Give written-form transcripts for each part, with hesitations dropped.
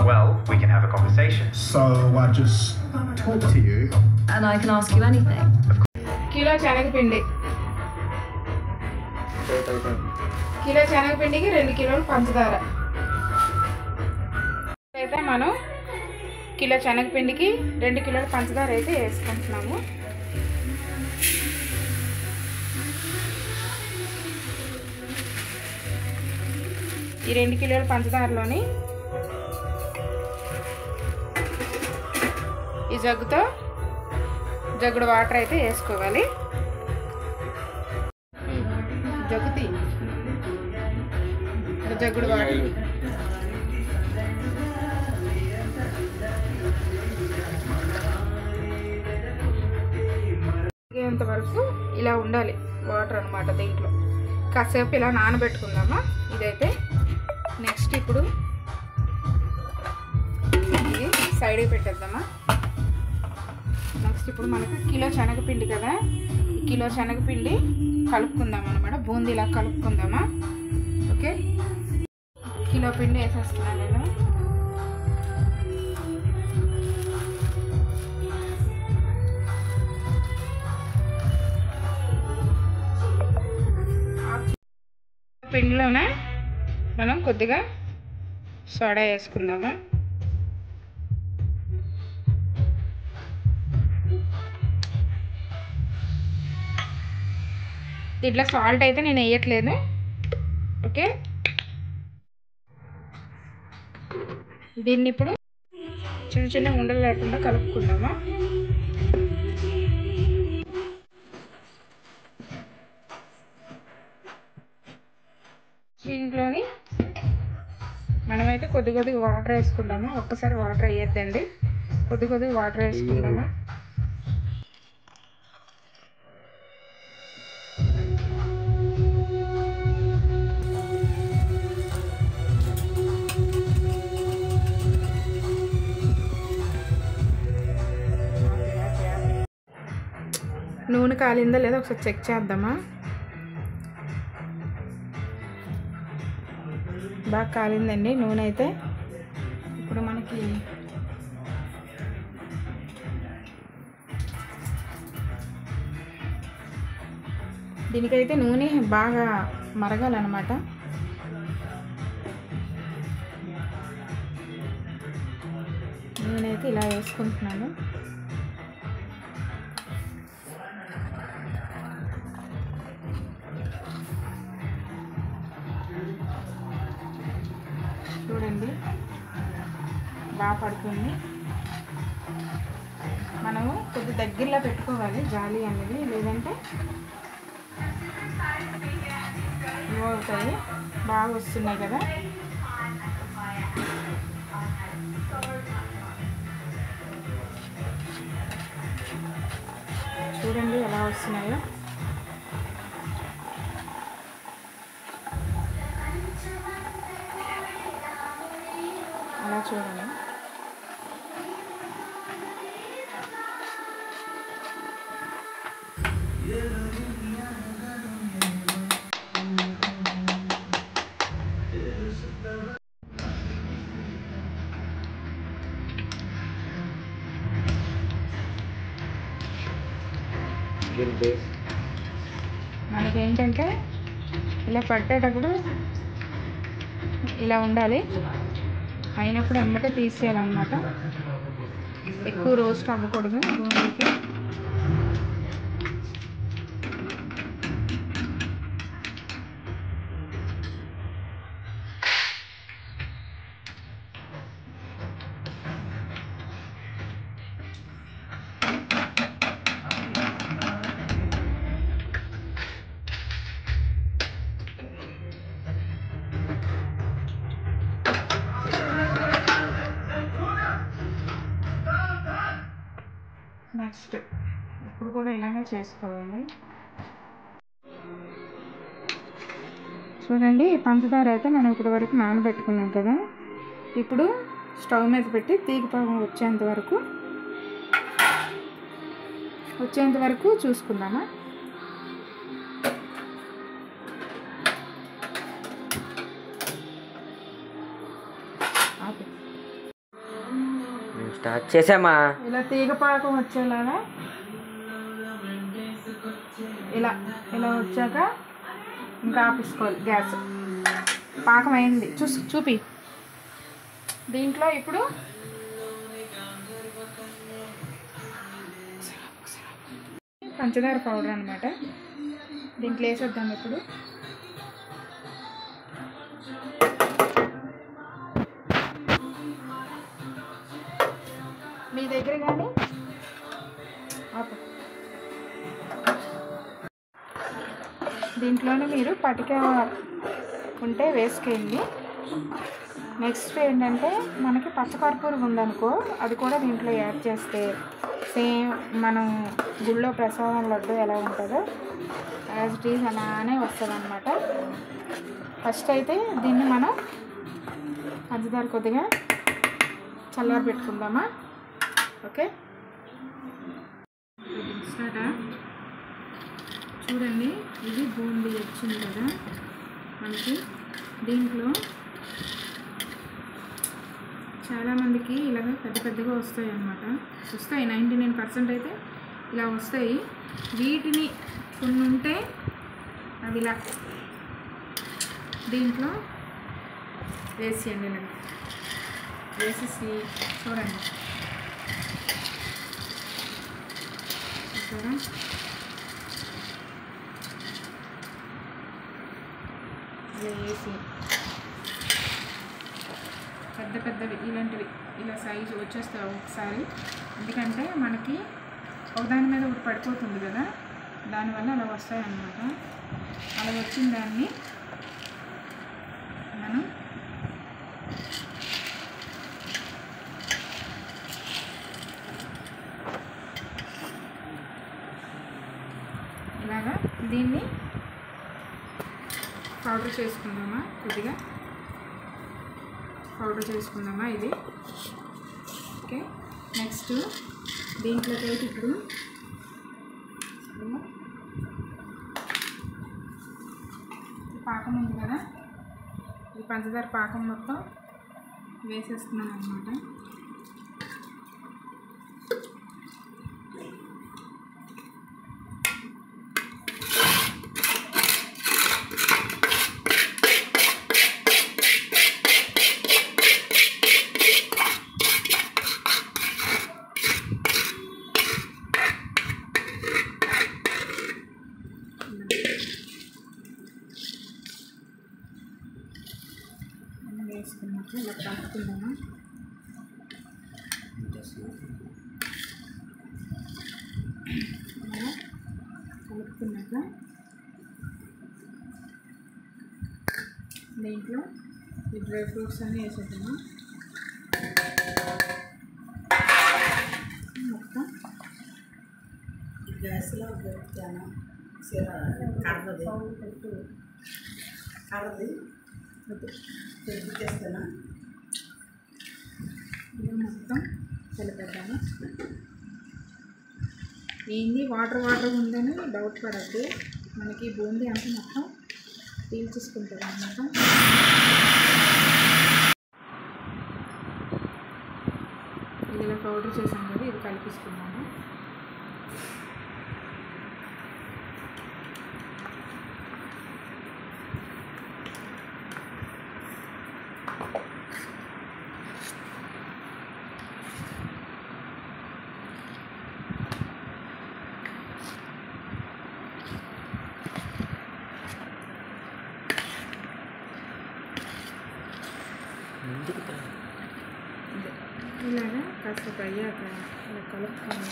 Well, we can have a conversation. So I just talk to you. And I can ask you anything. Kilo శనగపిండి, kilo శనగపిండికి 2 కిలోలు పంచదార. అయితే మనం kilo శనగపిండికి 2 కిలోల పంచదార అయితే వేసుకుంటున్నాము. ఈ 2 కిలోల పంచదారలోని ఈ జగ్గుతో జగ్గుడు వాటర్ అయితే వేసుకోవాలి. జగ్గుతి జగ్గుడు వాటర్ వరకు ఇలా ఉండాలి వాటర్ అన్నమాట. దీంట్లో కాసేపు ఇలా నానబెట్టుకుందామా. ఇదైతే నెక్స్ట్ ఇప్పుడు ఇది సైడ్కి పెట్టేద్దామా. నెక్స్ట్ ఇప్పుడు మనకు కిలో శనగపిండి కదా, ఈ కిలో శనగపిండి కలుపుకుందాం అన్నమాట. బూందీలా కలుపుకుందామా. ఓకే, కిలో పిండి వేసేస్తున్నాను నేను. పిండిలోనే మనం కొద్దిగా సోడా వేసుకుందామా. దీంట్లో సాల్ట్ అయితే నేను వేయట్లేదు. ఓకే, దీన్ని ఇప్పుడు చిన్న చిన్న ఉండలు లేకుండా కలుపుకుందామా. దీంట్లోని మనమైతే కొద్ది కొద్దిగా వాటర్ వేసుకుందాము. ఒక్కసారి వాటర్ వేయద్దండి, కొద్ది కొద్దిగా వాటర్ వేసుకుందాము. నూనె కాలిందా లేదా ఒకసారి చెక్ చేద్దామా. బాగా కాలిందండి నూనె అయితే. ఇప్పుడు మనకి దీనికైతే నూనె బాగా మరగాలన్నమాట. నేనైతే ఇలా వేసుకుంటున్నాను. చూడండి బాగా పడుతుంది. మనము కొద్ది దగ్గరలో పెట్టుకోవాలి జాలి అనేది, లేదంటే అవుతాయి. బాగా వస్తున్నాయి కదా. చూడండి ఎలా వస్తున్నాయో. అలా చూడండి. మనకేంటంటే ఇలా పట్టేటప్పుడు ఇలా ఉండాలి. అయినప్పుడు వెంబటే తీసేయాలన్నమాట. ఎక్కువ రోస్ట్ అవ్వకూడదు బూందీకి. నెక్స్ట్ ఇప్పుడు కూడా ఇలానే చేసుకోవాలి. చూడండి పంచదార అయితే మనం ఇప్పుడు వరకు నానబెట్టుకున్నాం కదా. ఇప్పుడు స్టవ్ మీద పెట్టి తీగ పాకం వచ్చేంత వరకు చూసుకుందామా. స్టార్ట్ చేసామా. ఇలా తీగ పాకం వచ్చేలాగా ఇలా ఇలా వచ్చాక ఇంకా ఆపేసుకోవాలి గ్యాస్. పాకం అయింది చూపి. దీంట్లో ఇప్పుడు పంచదార పౌడర్ అనమాట, దీంట్లో వేసేద్దాం. ఇప్పుడు మీ దగ్గర కానీ దీంట్లోనే మీరు పటిక ఉంటే వేసుకెళ్ళి. నెక్స్ట్ ఏంటంటే మనకి పచ్చకర్పూరం ఉందనుకో, అది కూడా దీంట్లో యాడ్ చేస్తే సేమ్ మనం గుళ్ళో ప్రసాదం లడ్డు ఎలా ఉంటుందో యాజ్ ఇట్ ఈజ్ అలానే వస్తుంది అనమాట. ఫస్ట్ అయితే దీన్ని మనం పంచదార కొద్దిగా చల్లారి పెట్టుకుందామా. ఓకే, స్టార్టా. చూడండి, ఇది బూందీ వచ్చింది కదా మనకి. దీంట్లో చాలామందికి ఇలాగ పెద్దగా వస్తాయి అన్నమాట. వస్తాయి 99% అయితే ఇలా వస్తాయి. వీటిని కొన్ని ఉంటే అవి ఇలా దీంట్లో వేసేయండి. ఇలా వేసేసి చూడండి, ఇలా వేసి పెద్దవి ఇలాంటివి ఇలా సైజు వచ్చేస్తాయి ఒకసారి. ఎందుకంటే మనకి ఒకదాని మీద ఒకటి పడిపోతుంది కదా, దానివల్ల అలా వస్తాయి అన్నమాట. అలా వచ్చిన దాన్ని మనం ఇలాగా దీన్ని పౌడర్ చేసుకుందామా. కొద్దిగా పౌడర్ చేసుకుందామా ఇది. ఓకే, నెక్స్ట్ దీంట్లోకి అయితే ఇప్పుడు పాకం ఉంది కదా, ఈ పంచదార పాకం మొత్తం వేసేస్తున్నాను అన్నమాట. వేసుకున్నాక ఇలా కలుపుకుందాము. ఇలా కలుపుకున్నాక దీంట్లో ఈ డ్రై ఫ్రూట్స్ అన్నీ వేసేద్దాము. మొత్తం గ్యాస్లో పెడతాను. కర్రది తెచ్చేస్తాను. ఇలా మొత్తం కలిపేద్దాము. ఏంది వాటర్ ఉందని డౌట్ పడద్దు, మనకి బూందీ అంతా మొత్తం పీల్చేసుకుంటుంది అన్నమాట. ఇది ఇలా పౌడర్ చేసాం కదా, ఇది కలిపిస్తున్నాము. ఇలాగా కాసేపు అయ్యాక ఇలా కలుపుకొని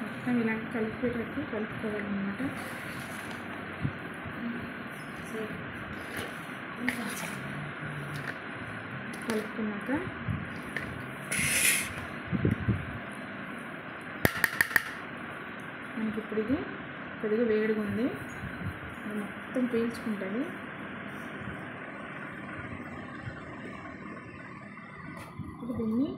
మొత్తం ఇలా కలిపేటట్టు కలుపుకోవాలన్నమాట. కలుపుకున్నాక మనకి ఇప్పుడు ఇది కొద్దిగా వేడిగా ఉంది, అది మొత్తం పీల్చుకుంటుంది. ఇప్పుడు దీన్ని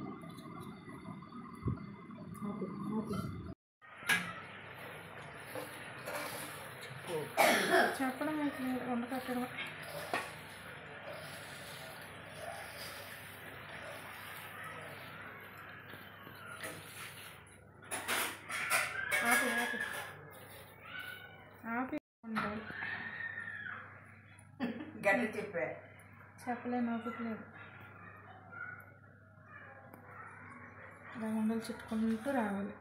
చెప్పడం అయితే వండకట్టడం. ఆపి ఆపి ఆపి ఉండాలి. గట్టి చెప్పా చెప్పలేను, ఆపట్లేదు. ఇలా ఉండలు చుట్టుకుంటూ రావాలి.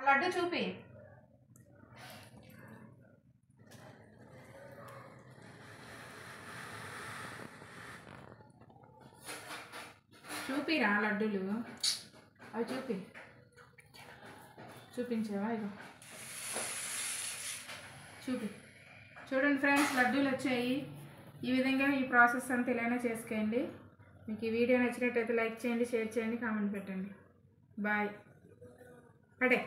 లడ్డు చూపి. చూపిరా లడ్డూలు, అవి చూపించావా? ఇగో చూడండి ఫ్రెండ్స్, లడ్డూలు వచ్చాయి. ఈ విధంగా ఈ ప్రాసెస్ అంతా ఇలానే చేసుకోండి. మీకు ఈ వీడియో నచ్చినట్టయితే లైక్ చేయండి, షేర్ చేయండి, కామెంట్ పెట్టండి. బాయ్. అడే